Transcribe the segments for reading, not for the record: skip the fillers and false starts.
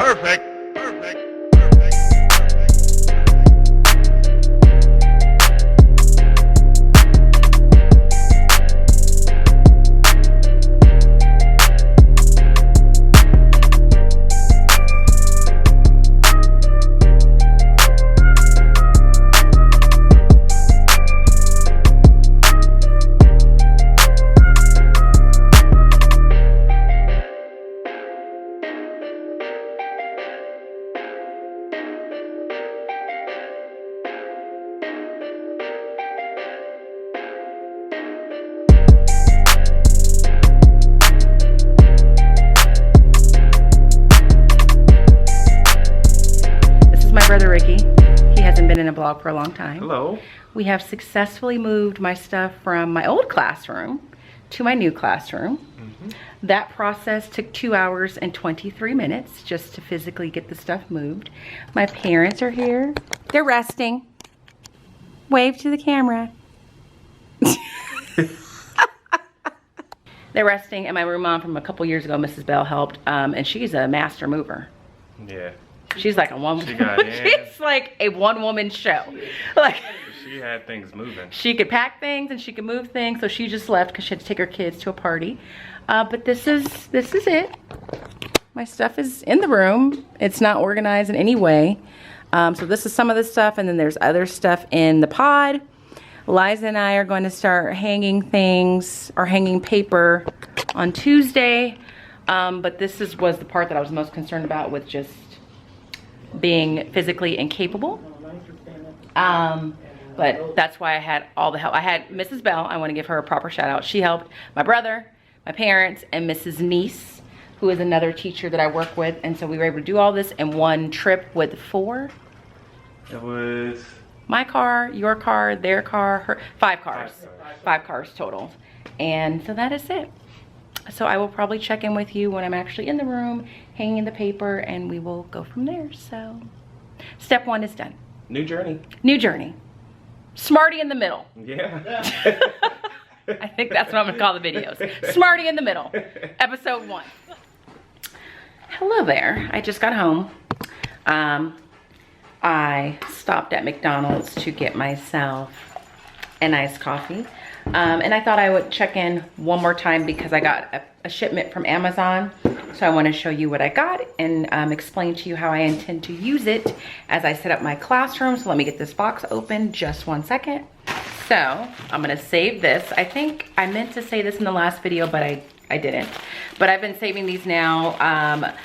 Perfect. Perfect. Brother Ricky. He hasn't been in a vlog for a long time. Hello. We have successfully moved my stuff from my old classroom to my new classroom. That process took 2 hours and 23 minutes just to physically get the stuff moved. My parents are here. They're resting. Wave to the camera. They're resting, and my room mom from a couple years ago, Mrs. Bell, helped, and she's a master mover. Yeah. She's like a one. She got in. She's like a one-woman show. Like She had things moving. she could pack things and she could move things. So she just left because she had to take her kids to a party. But this is it. My stuff is in the room. It's not organized in any way. So this is some of the stuff, and then there's other stuff in the pod. Liza and I are going to start hanging things or hanging paper on Tuesday. But this was the part that I was most concerned about with just being physically incapable. But that's why I had all the help. I had Mrs. Bell. I want to give her a proper shout out. She helped my brother, my parents, and Mrs. Niece, who is another teacher that I work with. And so we were able to do all this in one trip with 4. It was My car, your car, their car, 5 cars. 5 cars total. And so that is it. So I will probably check in with you when I'm actually in the room, hanging the paper, and we will go from there. So step 1 is done. new journey. New journey. Smarty in the middle. Yeah. I think that's what I'm gonna call the videos. Smarty in the middle. Episode 1. Hello there. I just got home. I stopped at McDonald's to get myself an iced coffee. And I thought I would check in one more time because I got a shipment from Amazon. So I want to show you what I got and explain to you how I intend to use it as I set up my classroom. So let me get this box open, just 1 second. So I'm going to save this. I think I meant to say this in the last video, but I didn't. But I've been saving these now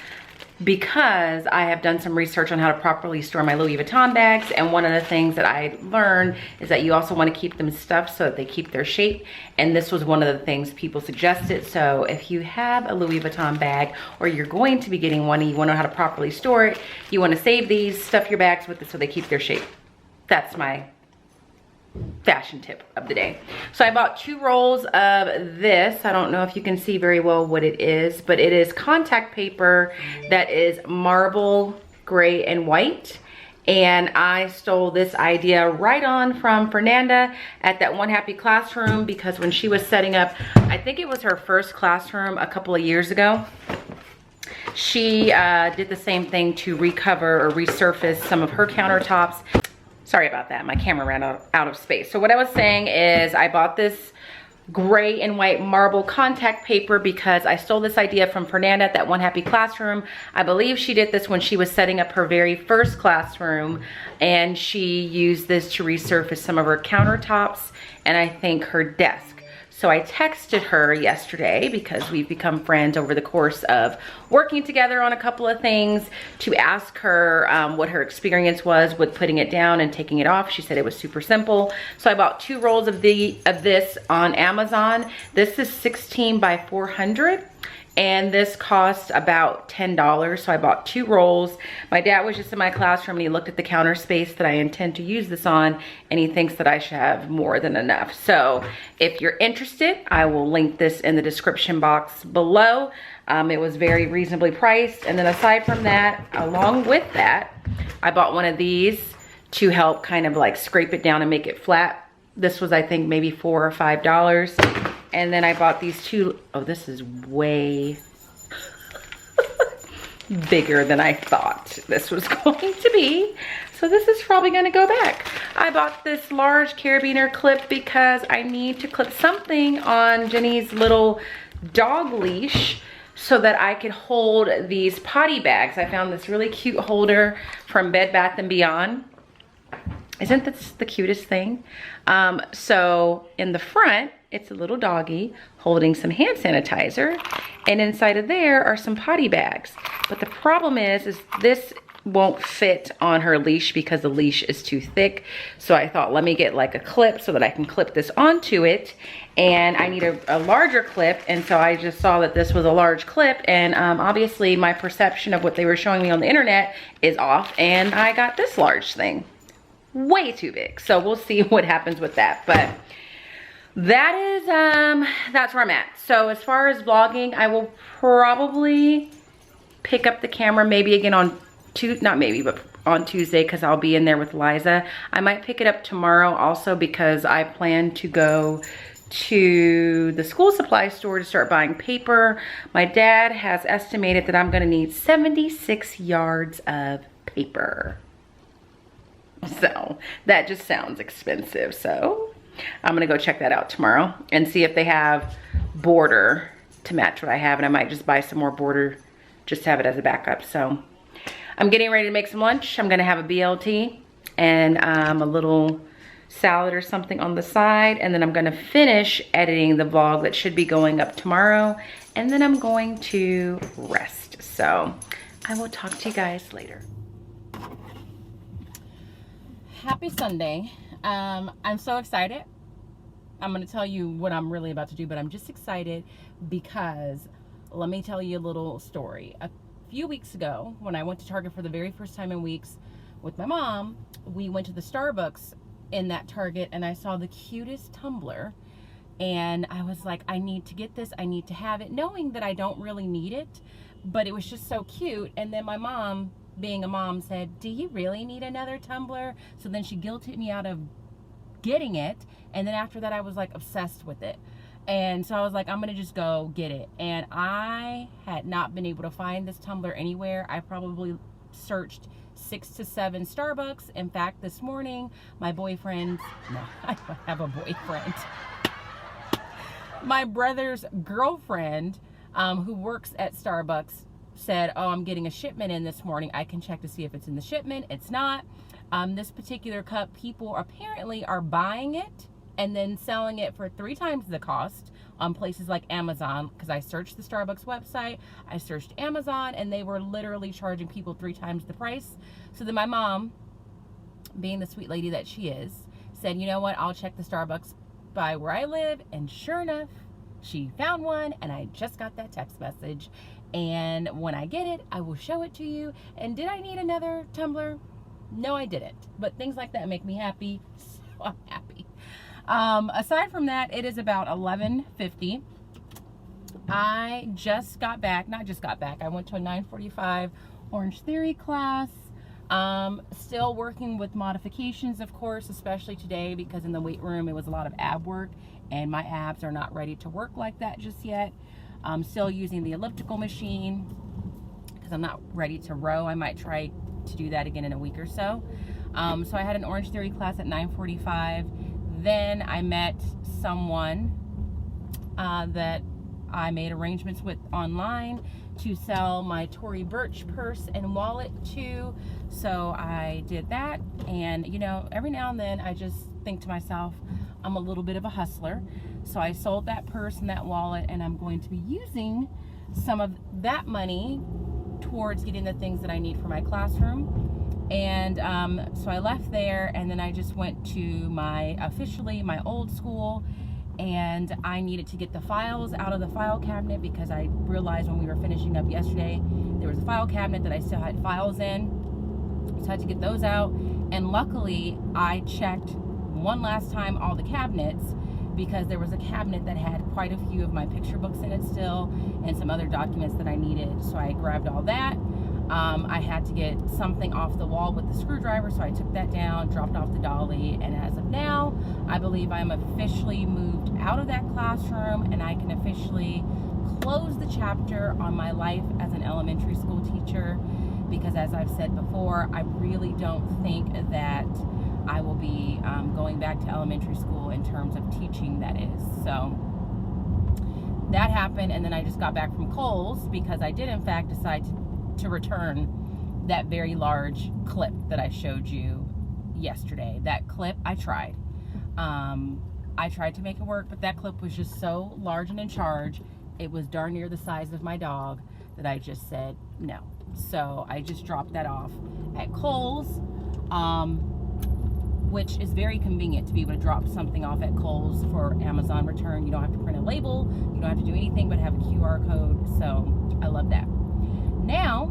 because I have done some research on how to properly store my Louis Vuitton bags, and one of the things that I learned is that you also want to keep them stuffed so that they keep their shape, and this was one of the things people suggested. So if you have a Louis Vuitton bag, or you're going to be getting one and you want to know how to properly store it, you want to save these, stuff your bags with it so they keep their shape. That's my fashion tip of the day. So I bought 2 rolls of this. I don't know if you can see very well what it is, but it is contact paper that is marble, gray, and white. And I stole this idea right on from Fernanda at that One Happy Classroom, because when she was setting up, I think it was her first classroom a couple of years ago, she did the same thing to recover or resurface some of her countertops. Sorry about that, my camera ran out of space. So what I was saying is I bought this gray and white marble contact paper because I stole this idea from Fernanda at that One Happy Classroom. I believe she did this when she was setting up her very first classroom, and she used this to resurface some of her countertops and I think her desk. So I texted her yesterday, because we've become friends over the course of working together on a couple of things, to ask her what her experience was with putting it down and taking it off. She said it was super simple. So I bought 2 rolls of this on Amazon. This is 16 by 400. And this cost about $10, so I bought 2 rolls. My dad was just in my classroom and he looked at the counter space that I intend to use this on, and he thinks that I should have more than enough. So if you're interested, I will link this in the description box below. It was very reasonably priced. And then aside from that, along with that, I bought one of these to help kind of like scrape it down and make it flat. This was, I think, maybe $4 or $5. And then I bought these 2, oh, this is way, bigger than I thought this was going to be. So this is probably gonna go back. I bought this large carabiner clip because I need to clip something on Jenny's little dog leash so that I could hold these potty bags. I found this really cute holder from Bed Bath & Beyond. Isn't this the cutest thing? So in the front, it's a little doggy holding some hand sanitizer, and inside of there are some potty bags. But the problem is this won't fit on her leash because the leash is too thick. So I thought, let me get like a clip so that I can clip this onto it. And I need a larger clip. And so I just saw that this was a large clip. And obviously my perception of what they were showing me on the internet is off. And I got this large thing. Way too big. So we'll see what happens with that. But that is, that's where I'm at. So as far as vlogging, I will probably pick up the camera maybe again on not maybe, but on Tuesday, because I'll be in there with Liza. I might pick it up tomorrow also because I plan to go to the school supply store to start buying paper. My dad has estimated that I'm gonna need 76 yards of paper. So that just sounds expensive. So I'm gonna go check that out tomorrow and see if they have border to match what I have, and I might just buy some more border just to have it as a backup. So I'm getting ready to make some lunch. I'm gonna have a BLT and a little salad or something on the side, and then I'm gonna finish editing the vlog that should be going up tomorrow, and then I'm going to rest. So I will talk to you guys later. Happy Sunday. I'm so excited. I'm gonna tell you what I'm really about to do, but I'm just excited because let me tell you a little story. A few weeks ago, when I went to Target for the very first time in weeks with my mom, we went to the Starbucks in that Target, and I saw the cutest tumbler, and I was like, I need to get this, I need to have it, knowing that I don't really need it, but it was just so cute. And then my mom, being a mom, said, do you really need another tumbler? So then she guilted me out of getting it, and then after that I was like obsessed with it. And so I was like, I'm gonna just go get it. And I had not been able to find this tumbler anywhere. I probably searched 6 to 7 Starbucks. In fact, this morning, my boyfriend, no, I don't have a boyfriend. My brother's girlfriend, who works at Starbucks, said, oh, I'm getting a shipment in this morning. I can check to see if it's in the shipment. It's not. This particular cup, people apparently are buying it and then selling it for 3 times the cost on places like Amazon, because I searched the Starbucks website, I searched Amazon, and they were literally charging people 3 times the price. So then my mom, being the sweet lady that she is, said, you know what, I'll check the Starbucks by where I live. And sure enough, she found one, and I just got that text message. And when I get it, I will show it to you. And did I need another tumbler? No, I didn't. But things like that make me happy, so I'm happy. Aside from that, it is about 11:50. I just got back, not just got back, I went to a 9:45 Orange Theory class. Still working with modifications, of course, especially today because in the weight room it was a lot of ab work, and my abs are not ready to work like that just yet. I'm still using the elliptical machine because I'm not ready to row. I might try to do that again in a week or so. So I had an Orange Theory class at 9:45. Then I met someone that I made arrangements with online to sell my Tory Burch purse and wallet to. So I did that, and you know, every now and then I just think to myself, I'm a little bit of a hustler. So I sold that purse and that wallet, and I'm going to be using some of that money towards getting the things that I need for my classroom. And so I left there, and then I just went to my old school, and I needed to get the files out of the file cabinet because I realized when we were finishing up yesterday, there was a file cabinet that I still had files in. So I had to get those out, and luckily I checked one last time all the cabinets because there was a cabinet that had quite a few of my picture books in it still and some other documents that I needed. So I grabbed all that. I had to get something off the wall with the screwdriver, so I took that down, dropped off the dolly, and as of now, I believe I am officially moved out of that classroom, and I can officially close the the chapter on my life as an elementary school teacher, because as I've said before, I really don't think that I will be going back to elementary school in terms of teaching, that is. So that happened, and then I just got back from Kohl's because I did in fact decide to return that very large clip that I showed you yesterday. That clip, I tried. I tried to make it work, but that clip was just so large and in charge. It was darn near the size of my dog that I just said no. So I just dropped that off at Kohl's, which is very convenient to be able to drop something off at Kohl's for Amazon return. You don't have to print a label. You don't have to do anything but have a QR code. So I love that. Now,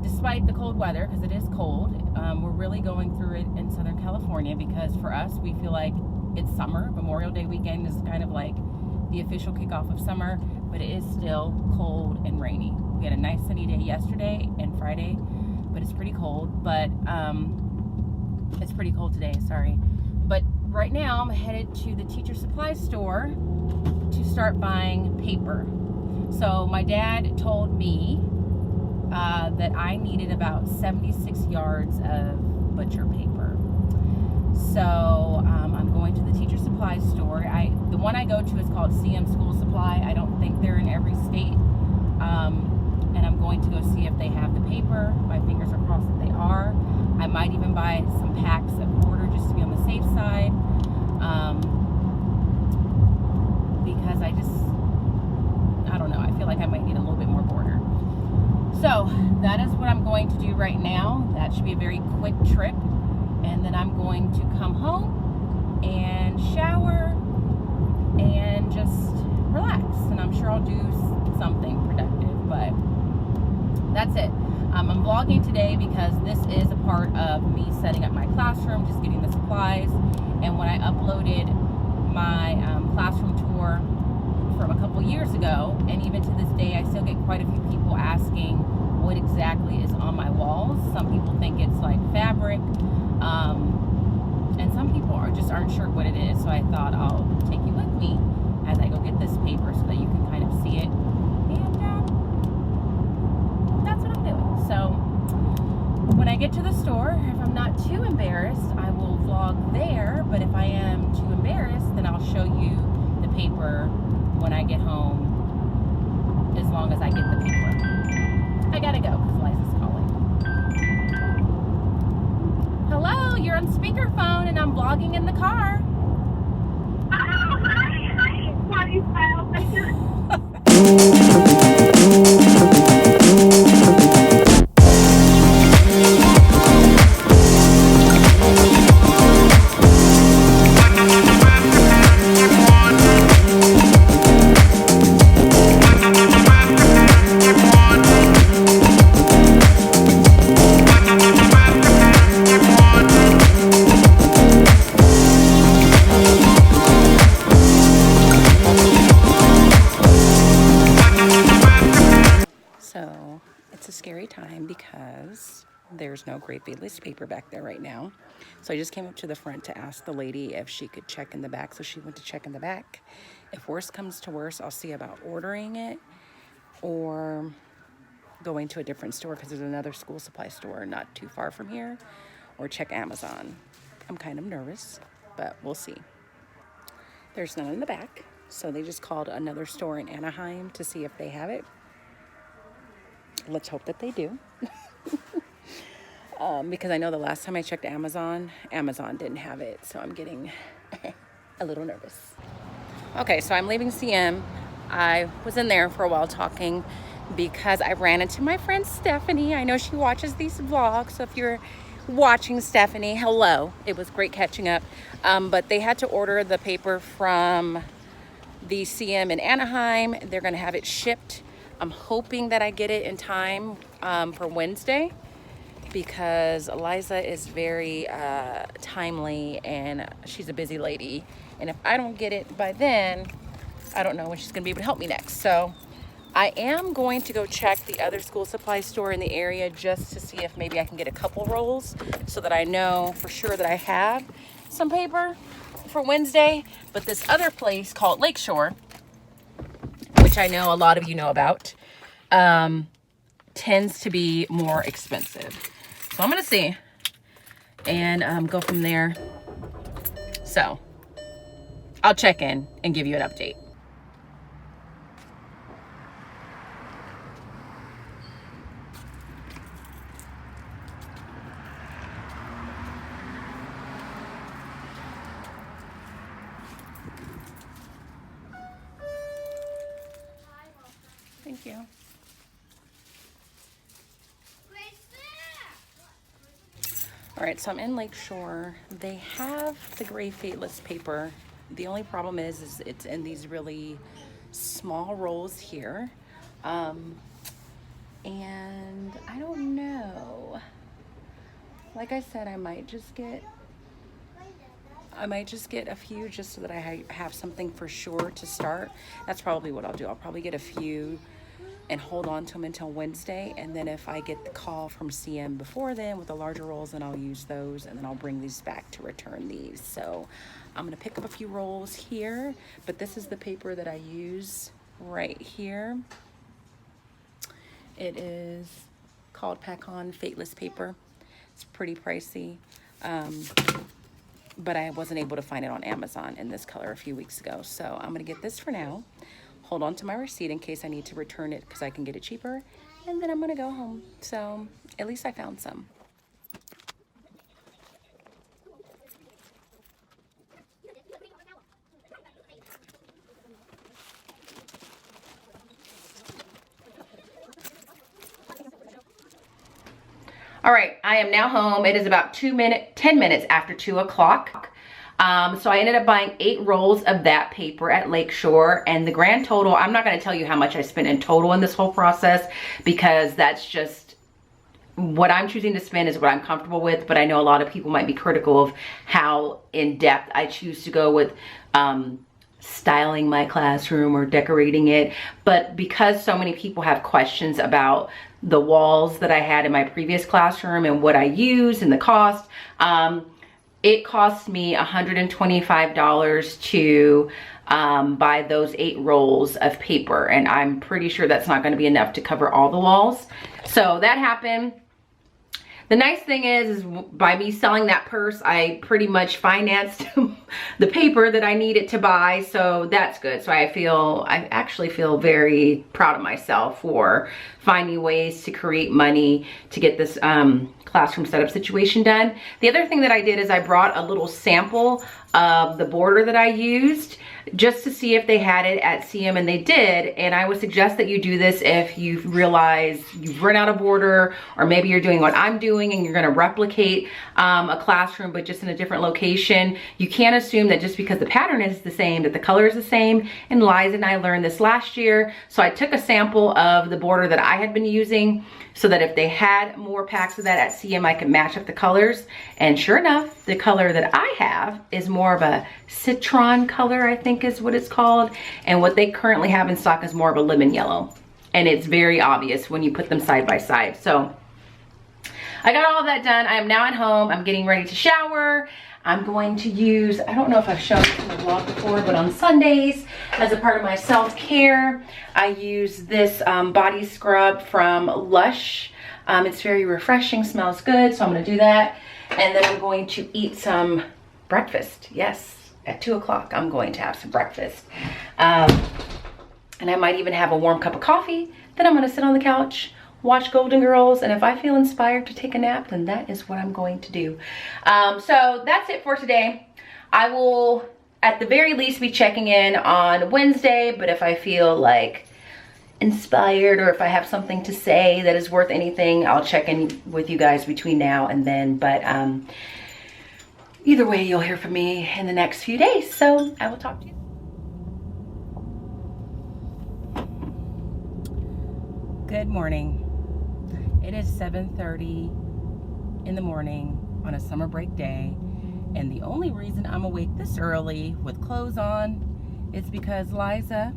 despite the cold weather, because it is cold, we're really going through it in Southern California, because for us, we feel like it's summer. Memorial Day weekend is kind of like the official kickoff of summer, but it is still cold and rainy. We had a nice sunny day yesterday and Friday, but it's pretty cold. But it's pretty cold today, sorry. But right now I'm headed to the teacher supply store to start buying paper. So my dad told me that I needed about 76 yards of butcher paper. So I'm going to the teacher supply store. The one I go to is called CM School Supply. I don't think they're in every state. And I'm going to go see if they have the paper. My fingers are crossed that they are. I might even buy some packs of border just to be on the safe side. Because I don't know, I feel like I might need a little bit more border. So that is what I'm going to do right now. That should be a very quick trip. And then I'm going to come home and shower and just relax. And I'm sure I'll do something productive, but that's it. I'm vlogging today because this is a part of me setting up my classroom, just getting the supplies. And when I uploaded my classroom tour from a couple years ago, and even to this day, I still get quite a few people asking what exactly is on my walls. Some people think it's like fabric, and some people aren't sure what it is. So I thought I'll take you with me as I go get this paper so that you can kind of see it. And that's what I'm doing. So when I get to the store, if I'm not too embarrassed, I will vlog there. But if I am too embarrassed, then I'll show you the paper when I get home, as long as I get the paper. I gotta go because Liza's calling. Hello, you're on speakerphone and I'm vlogging in the car. So it's a scary time because there's no Great Bayless paper back there right now. So I just came up to the front to ask the lady if she could check in the back. So she went to check in the back. If worse comes to worse, I'll see about ordering it or going to a different store, because there's another school supply store not too far from here, or check Amazon. I'm kind of nervous, but we'll see. There's none in the back. So they just called another store in Anaheim to see if they have it. Let's hope that they do. Because I know the last time I checked Amazon didn't have it. So I'm getting a little nervous. Okay, so I'm leaving CM. I was in there for a while talking because I ran into my friend Stephanie. I know she watches these vlogs. So if you're watching, Stephanie, hello. It was great catching up. But they had to order the paper from the CM in Anaheim. They're going to have it shipped. I'm hoping that I get it in time for Wednesday, because Eliza is very timely and she's a busy lady. And if I don't get it by then, I don't know when she's gonna be able to help me next. So I am going to go check the other school supply store in the area just to see if maybe I can get a couple rolls so that I know for sure that I have some paper for Wednesday. But this other place called Lakeshore, which which I know a lot of you know about, tends to be more expensive. So I'm gonna see and go from there. So I'll check in and give you an update. Thank you. All right, so I'm in Lakeshore. They have the gray Fateless paper. The only problem is it's in these really small rolls here. And I don't know. Like I said, I might just get a few just so that I have something for sure to start. That's probably what I'll do. I'll probably get a few and hold on to them until Wednesday, and then if I get the call from CM before then with the larger rolls, then I'll use those, and then I'll bring these back to return these. So I'm gonna pick up a few rolls here, but this is the paper that I use right here. It is called Pack-On Fateless paper. It's pretty pricey, but I wasn't able to find it on Amazon in this color a few weeks ago. So I'm gonna get this for now, hold on to my receipt in case I need to return it because I can get it cheaper, and then I'm gonna go home. So at least I found some. All right, I am now home. It is about 10 minutes after 2 o'clock. So I ended up buying 8 rolls of that paper at Lakeshore, and the grand total, I'm not gonna tell you how much I spent in total in this whole process because that's just what I'm choosing to spend is what I'm comfortable with, but I know a lot of people might be critical of how in depth I choose to go with styling my classroom or decorating it. But because so many people have questions about the walls that I had in my previous classroom and what I use and the cost, it cost me $125 to buy those 8 rolls of paper, and I'm pretty sure that's not going to be enough to cover all the walls. So that happened. The nice thing is by me selling that purse, I pretty much financed the paper that I needed to buy, so that's good. So I actually feel very proud of myself for finding ways to create money to get this classroom setup situation done. The other thing that I did is I brought a little sample of the border that I used just to see if they had it at CM, and they did. And I would suggest that you do this if you realize you've run out of border, or maybe you're doing what I'm doing and you're gonna replicate a classroom but just in a different location. You can't assume that just because the pattern is the same that the color is the same, and Liza and I learned this last year. So I took a sample of the border that I had been using so that if they had more packs of that at CM, I could match up the colors. And sure enough, the color that I have is more of a citron color, I think is what it's called. And what they currently have in stock is more of a lemon yellow. And it's very obvious when you put them side by side. So I got all of that done. I am now at home. I'm getting ready to shower. I'm going to use, I don't know if I've shown it in the vlog before, but on Sundays, as a part of my self-care, I use this body scrub from Lush. It's very refreshing, smells good, so I'm gonna do that. And then I'm going to eat some breakfast. Yes, at 2 o'clock, I'm going to have some breakfast. And I might even have a warm cup of coffee. Then I'm gonna sit on the couch, watch Golden Girls, and if I feel inspired to take a nap, then that is what I'm going to do. So that's it for today. I will, at the very least, be checking in on Wednesday, but if I feel like inspired or if I have something to say that is worth anything, I'll check in with you guys between now and then. But either way, you'll hear from me in the next few days. So I will talk to you. Good morning. It is 7:30 in the morning on a summer break day, and the only reason I'm awake this early with clothes on is because Liza,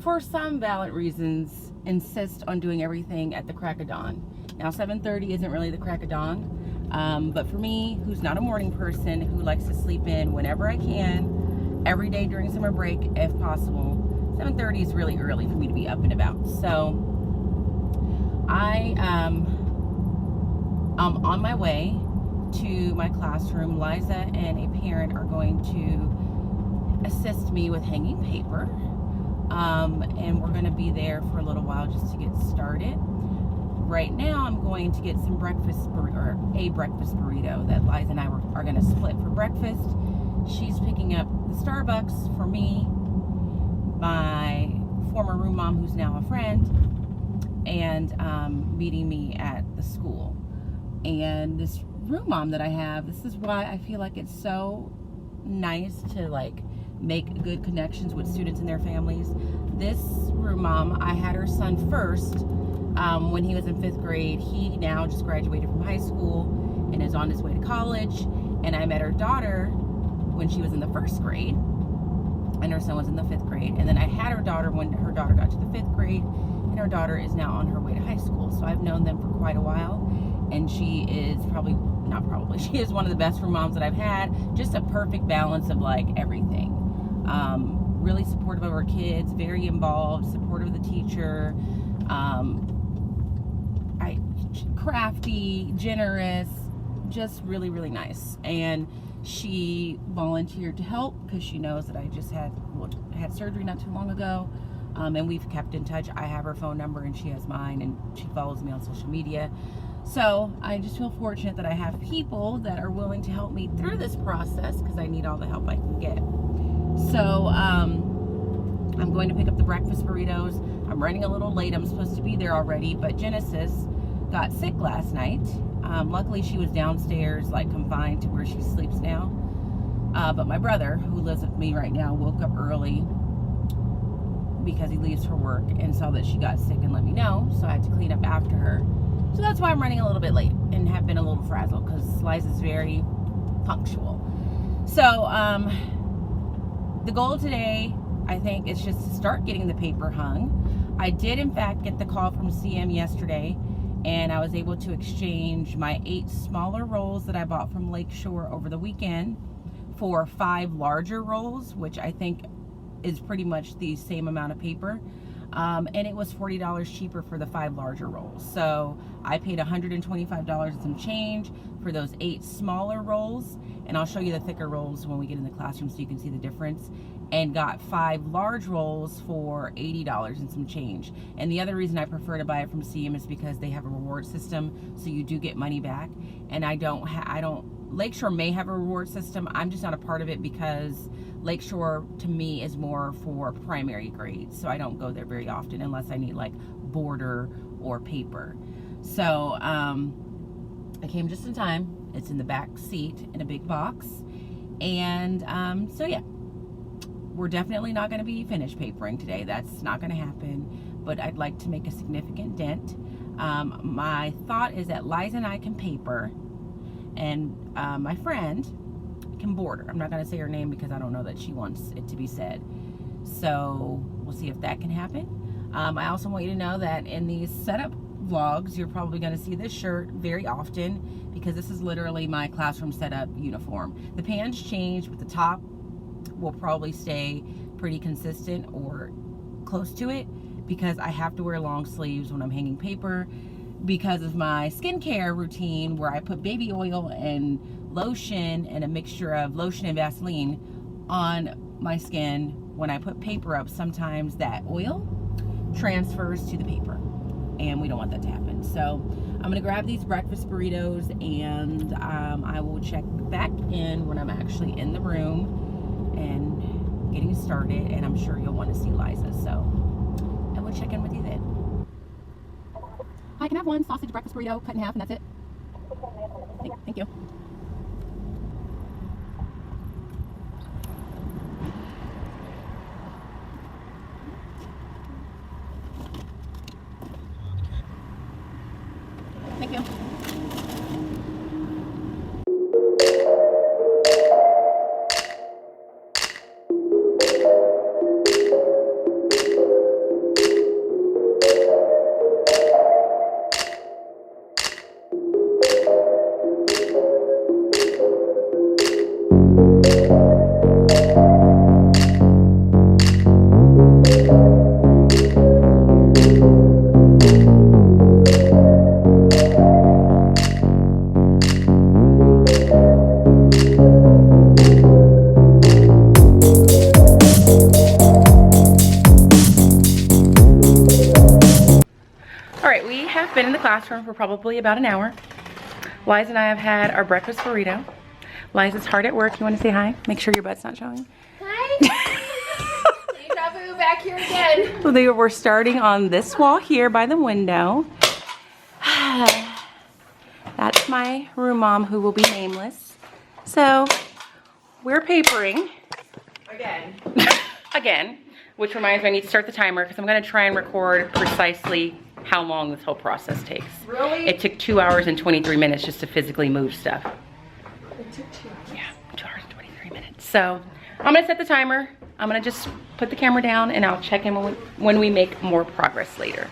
for some valid reasons, insists on doing everything at the crack of dawn. Now 7:30 isn't really the crack of dawn, but for me, who's not a morning person, who likes to sleep in whenever I can, every day during summer break if possible, 7:30 is really early for me to be up and about. So I'm on my way to my classroom. Liza and a parent are going to assist me with hanging paper. And we're going to be there for a little while just to get started. Right now, I'm going to get some breakfast burrito that Liza and I are going to split for breakfast. She's picking up the Starbucks for me, my former room mom, who's now a friend, and meeting me at the school. And this room mom that I have, this is why I feel like it's so nice to like make good connections with students and their families. This room mom, I had her son first when he was in 5th grade. He now just graduated from high school and is on his way to college. And I met her daughter when she was in the 1st grade, and her son was in the 5th grade. And then I had her daughter when her daughter got to the 5th grade, and her daughter is now on her way to high school. So I've known them for quite a while, and she is she is one of the best room moms that I've had. Just a perfect balance of like everything. Really supportive of her kids, very involved, supportive of the teacher, crafty, generous, just really, really nice. And she volunteered to help because she knows that I just had surgery not too long ago, and we've kept in touch. I have her phone number and she has mine, and she follows me on social media. So I just feel fortunate that I have people that are willing to help me through this process because I need all the help I can get. So I'm going to pick up the breakfast burritos. I'm running a little late. I'm supposed to be there already, but Genesis got sick last night. Luckily she was downstairs, like confined to where she sleeps now. But my brother, who lives with me right now, woke up early because he leaves for work and saw that she got sick and let me know. So I had to clean up after her. So that's why I'm running a little bit late and have been a little frazzled because Liza's very punctual. So the goal today, I think, is just to start getting the paper hung. I did in fact get the call from CM yesterday, and I was able to exchange my 8 smaller rolls that I bought from Lakeshore over the weekend for 5 larger rolls, which I think is pretty much the same amount of paper. And it was $40 cheaper for the 5 larger rolls. So I paid $125 and some change for those 8 smaller rolls. And I'll show you the thicker rolls when we get in the classroom so you can see the difference. And got 5 large rolls for $80 and some change. And the other reason I prefer to buy it from CM is because they have a reward system, so you do get money back. And Lakeshore may have a reward system. I'm just not a part of it because Lakeshore to me is more for primary grades, so I don't go there very often unless I need like border or paper. So I came just in time. It's in the back seat in a big box, and so yeah, we're definitely not going to be finished papering today. That's not going to happen, but I'd like to make a significant dent. My thought is that Liza and I can paper, and my friend can border. I'm not going to say her name because I don't know that she wants it to be said. So we'll see if that can happen. I also want you to know that in these setup vlogs, you're probably going to see this shirt very often because this is literally my classroom setup uniform. The pants change, but the top will probably stay pretty consistent or close to it because I have to wear long sleeves when I'm hanging paper because of my skincare routine where I put baby oil and lotion and a mixture of lotion and Vaseline on my skin. When I put paper up, sometimes that oil transfers to the paper, and we don't want that to happen. So I'm gonna grab these breakfast burritos, and I will check back in when I'm actually in the room and getting started, and I'm sure you'll want to see Liza, so I will check in with you then. Hi, can I have one sausage breakfast burrito cut in half and that's it? Thank you. Thank you. have been in the classroom for probably about an hour. Liza and I have had our breakfast burrito. Liza's hard at work. You want to say hi? Make sure your butt's not showing. Hi. Deja vu back here again. So we're starting on this wall here by the window. That's my room mom, who will be nameless. So we're papering. Again. Again, which reminds me I need to start the timer because I'm going to try and record precisely how long this whole process takes. Really? It took 2 hours and 23 minutes just to physically move stuff. It took 2 hours. Yeah, 2 hours and 23 minutes. So I'm going to set the timer. I'm going to just put the camera down and I'll check in when we make more progress later.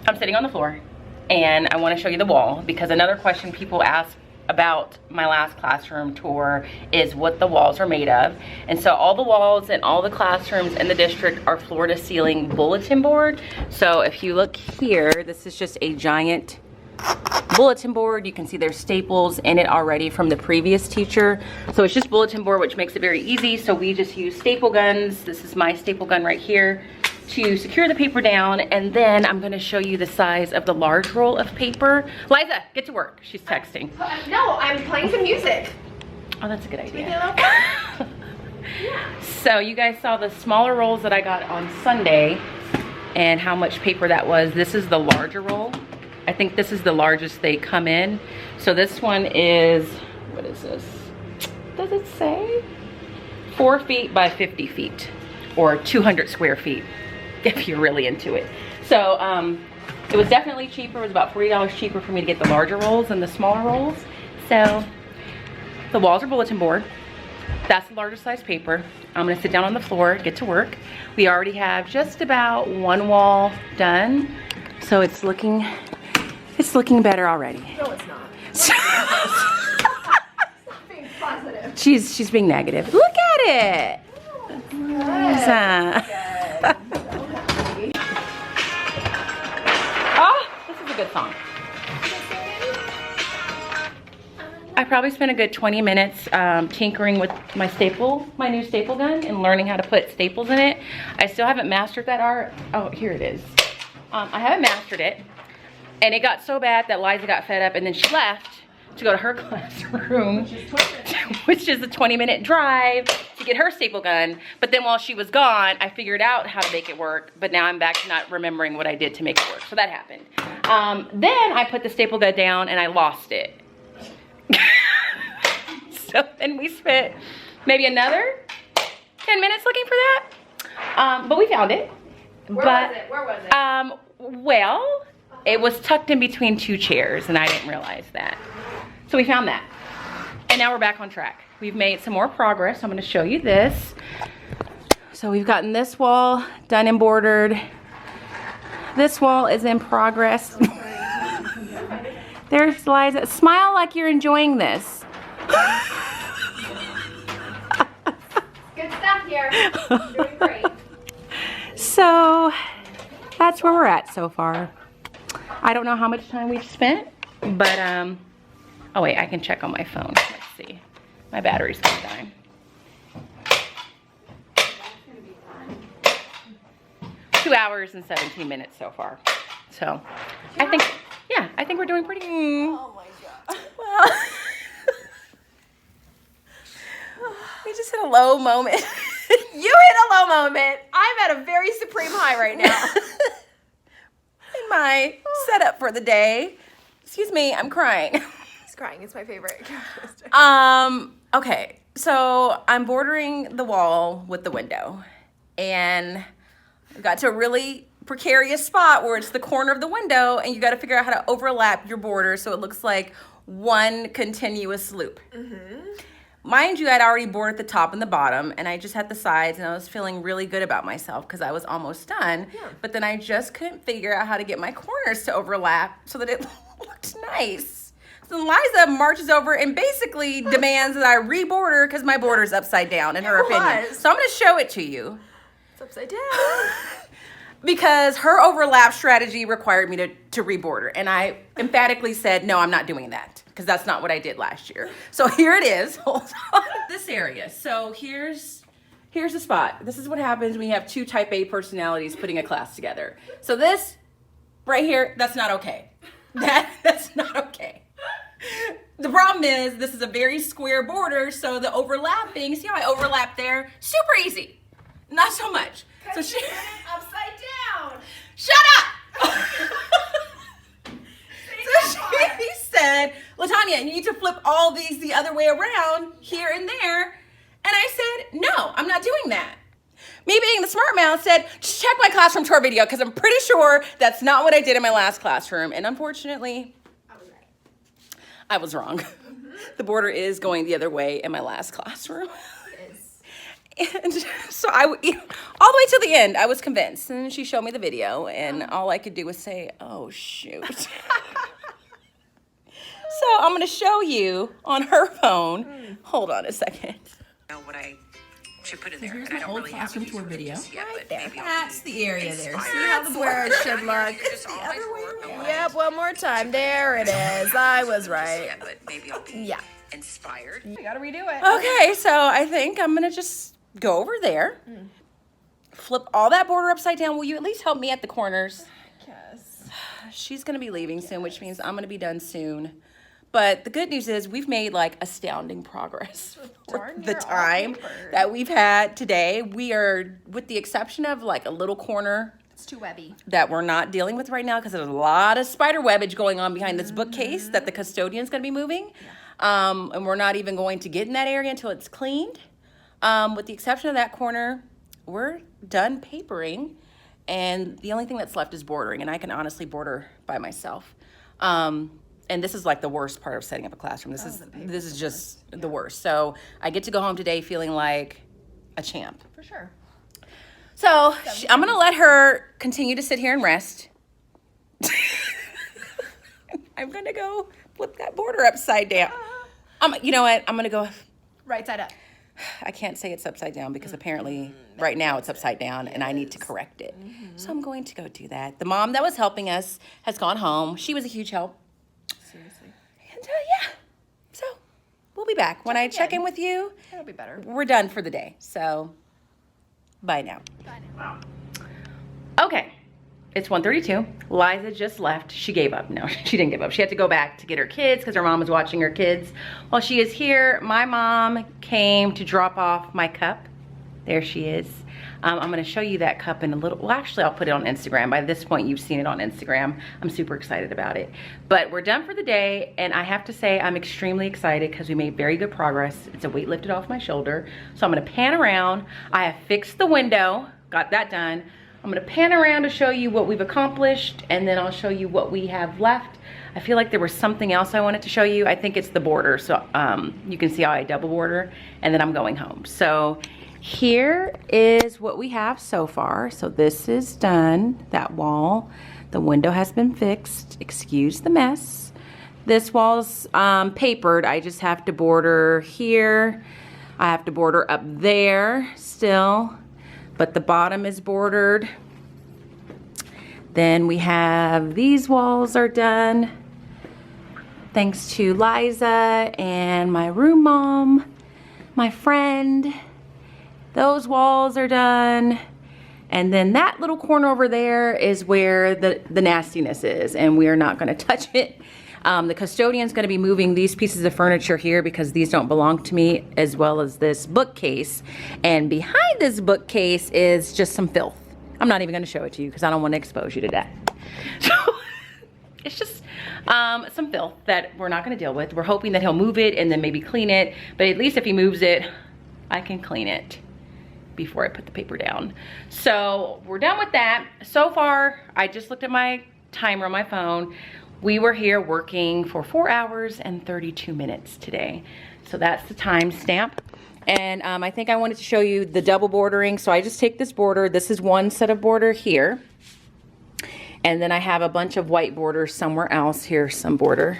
I'm sitting on the floor and I want to show you the wall because another question people ask about my last classroom tour is what the walls are made of. And so all the walls in all the classrooms in the district are floor to ceiling bulletin board. So if you look here, this is just a giant bulletin board. You can see there's staples in it already from the previous teacher. So it's just bulletin board, which makes it very easy. So we just use staple guns. This is my staple gun right here to secure the paper down. And then I'm going to show you the size of the large roll of paper. Liza, get to work. She's texting. No, I'm playing some music. Oh, that's a good idea. Yeah. So you guys saw the smaller rolls that I got on Sunday and how much paper that was. This is the larger roll. I think this is the largest they come in. So this one is, what is this? Does it say? 4 feet by 50 feet or 200 square feet if you're really into it. So it was definitely cheaper. It was about $40 cheaper for me to get the larger rolls than the smaller rolls. So the walls are bulletin board. That's the largest size paper. I'm gonna sit down on the floor, get to work. We already have just about one wall done. So it's looking better already. No, it's not. Stop being positive. She's being negative. Look at it. Oh, this is a good song. I probably spent a good 20 minutes tinkering with my new staple gun and learning how to put staples in it. I still haven't mastered that art. Oh, here it is. I haven't mastered it. And it got so bad that Liza got fed up and then she left to go to her classroom, which is a 20-minute drive to get her staple gun. But then while she was gone, I figured out how to make it work. But now I'm back to not remembering what I did to make it work. So that happened. Then I put the staple gun down and I lost it. So then we spent maybe another 10 minutes looking for that. But we found it. Where was it? Well, it was tucked in between 2 chairs and I didn't realize that. So we found that. And now we're back on track. We've made some more progress. I'm gonna show you this. So we've gotten this wall done and bordered. This wall is in progress. There's Liza. Smile like you're enjoying this. Good stuff here. You're doing great. So So that's where we're at so far. I don't know how much time we've spent, but oh wait, I can check on my phone. Let's see. My battery's gonna die. 2 hours and 17 minutes so far. So I think, yeah, I think we're doing pretty good. Oh my god. Well, we just hit a low moment. You hit a low moment. I'm at a very supreme high right now. In my setup for the day. Excuse me, I'm crying. He's crying. It's my favorite. Okay, so I'm bordering the wall with the window, and I got to a really precarious spot where it's the corner of the window, and you got to figure out how to overlap your border so it looks like one continuous loop. Mind you, I'd already boarded the top and the bottom, and I just had the sides, and I was feeling really good about myself because I was almost done. Yeah. But then I just couldn't figure out how to get my corners to overlap so that it looked nice. So Liza marches over and basically demands that I reborder because my border's upside down, in her opinion. was. So I'm going to show it to you. It's upside down. Because her overlap strategy required me to reborder. And I emphatically said, no, I'm not doing that. Because that's not what I did last year. So here it is. Hold on. This area. So here's the spot. This is what happens when you have two type A personalities putting a class together. So this right here, that's not okay. That's not okay. The problem is this is a very square border. So the overlapping, see how I overlap there? Super easy. Not so much. So she Upside down. shut up. So she said, LaTanya, you need to flip all these the other way around here and there. And I said, no, I'm not doing that. Me being the smart mouth said, just check my classroom tour video because I'm pretty sure that's not what I did in my last classroom. And unfortunately, I was wrong. The border is going the other way in my last classroom. And so all the way to the end, I was convinced. And she showed me the video, and all I could do was say, oh, shoot. So I'm going to show you on her phone. Hold on a second. What I should put in there. Here's and I my don't old really have classroom to tour use it video. just yet, but there. maybe I'll That's the area there. inspired. See how That's where it should look. Just always work. Yep, one more time. There it is. I was right. Yeah, but maybe I'll be Yeah. inspired. You gotta redo it. Okay, so I think I'm going to just go over there. Flip all that border upside down. Will you at least help me at the corners? Yes. She's going to be leaving soon, which means I'm going to be done soon. But the good news is we've made like astounding progress for Darn the near all time paper. that we've had today. We are, with the exception of like a little corner It's too webby. that we're not dealing with right now because there's a lot of spider webbage going on behind this bookcase that the custodian's going to be moving. And we're not even going to get in that area until it's cleaned. With the exception of that corner, we're done papering, and the only thing that's left is bordering, and I can honestly border by myself. And this is like the worst part of setting up a classroom. This is just the worst. So I get to go home today feeling like a champ. For sure. So I'm gonna let her continue to sit here and rest. I'm gonna go flip that border upside down. You know what? I'm gonna go. Right side up. I can't say it's upside down because apparently right now it's upside down and I need to correct it. So I'm going to go do that. The mom that was helping us has gone home. She was a huge help. Seriously. And yeah, so we'll be back. When I check in with you, That'll be better. we're done for the day. So bye now. Okay, it's 1:32. Liza just left. She gave up. No, she didn't give up. She had to go back to get her kids because her mom was watching her kids. While she is here, my mom came to drop off my cup. There she is. I'm going to show you that cup in a little, well, actually I'll put it on Instagram. By this point, you've seen it on Instagram. I'm super excited about it. But we're done for the day, and I have to say I'm extremely excited because we made very good progress. It's a weight lifted off my shoulder. So I'm going to pan around. I have fixed the window, got that done. I'm going to pan around to show you what we've accomplished, and then I'll show you what we have left. I feel like there was something else I wanted to show you. I think it's the border. So you can see how I double border, and then I'm going home. So here is what we have so far. So this is done, that wall. The window has been fixed. Excuse the mess. This wall's papered. I just have to border here. I have to border up there still, but the bottom is bordered. Then we have these walls are done. Thanks to Liza and my room mom, my friend. Those walls are done. And then that little corner over there is where the nastiness is, and we are not gonna touch it. The custodian's gonna be moving these pieces of furniture here because these don't belong to me, as well as this bookcase. And behind this bookcase is just some filth. I'm not even gonna show it to you because I don't wanna expose you to that. So it's just some filth that we're not gonna deal with. We're hoping that he'll move it and then maybe clean it, but at least if he moves it, I can clean it before I put the paper down. So we're done with that. So far, I just looked at my timer on my phone. We were here working for 4 hours and 32 minutes today. So that's the time stamp. And I think I wanted to show you the double bordering. So I just take this border. This is one set of border here. And then I have a bunch of white borders somewhere else. Here's some border.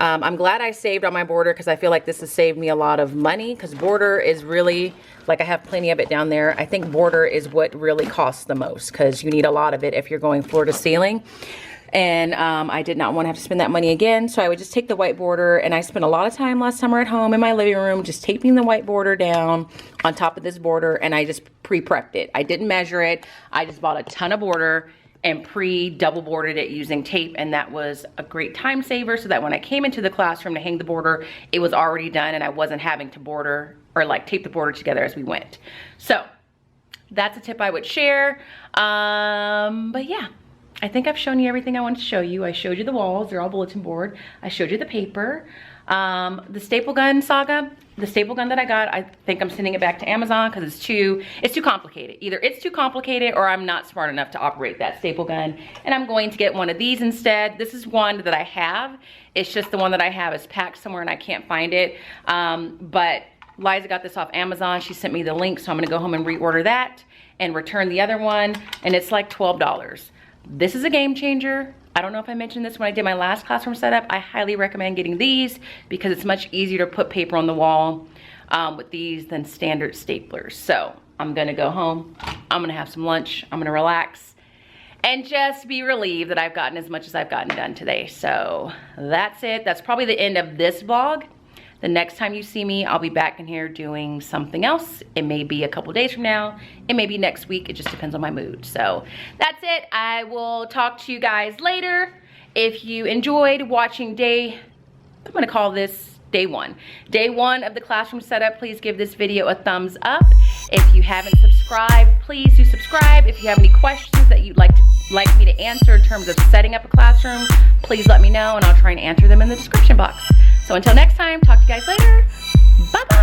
I'm glad I saved on my border because I feel like this has saved me a lot of money, because border is really, like I have plenty of it down there. I think border is what really costs the most because you need a lot of it if you're going floor to ceiling. And I did not want to have to spend that money again, so I would just take the white border, and I spent a lot of time last summer at home in my living room just taping the white border down on top of this border, and I just pre-prepped it. I didn't measure it. I just bought a ton of border and pre-double bordered it using tape, and that was a great time saver, so that when I came into the classroom to hang the border, it was already done and I wasn't having to border or like tape the border together as we went. So that's a tip I would share. But yeah, I think I've shown you everything I wanted to show you. I showed you the walls, they're all bulletin board. I showed you the paper. The staple gun saga, the staple gun that I got, I think I'm sending it back to Amazon because it's too complicated. Either it's too complicated or I'm not smart enough to operate that staple gun. And I'm going to get one of these instead. This is one that I have. It's just the one that I have is packed somewhere and I can't find it. But Liza got this off Amazon. She sent me the link, so I'm gonna go home and reorder that and return the other one. And it's like $12. This is a game changer. I don't know if I mentioned this when I did my last classroom setup. I highly recommend getting these because it's much easier to put paper on the wall with these than standard staplers. So I'm gonna go home, I'm gonna have some lunch, I'm gonna relax, and just be relieved that I've gotten as much as I've gotten done today. So that's it. That's probably the end of this vlog. The next time you see me, I'll be back in here doing something else. It may be a couple days from now. It may be next week. It just depends on my mood. So that's it. I will talk to you guys later. If you enjoyed watching I'm gonna call this day one. Day one of the classroom setup, please give this video a thumbs up. If you haven't subscribed, please do subscribe. If you have any questions that you'd like me to answer in terms of setting up a classroom, please let me know and I'll try and answer them in the description box. So until next time, talk to you guys later. Bye-bye.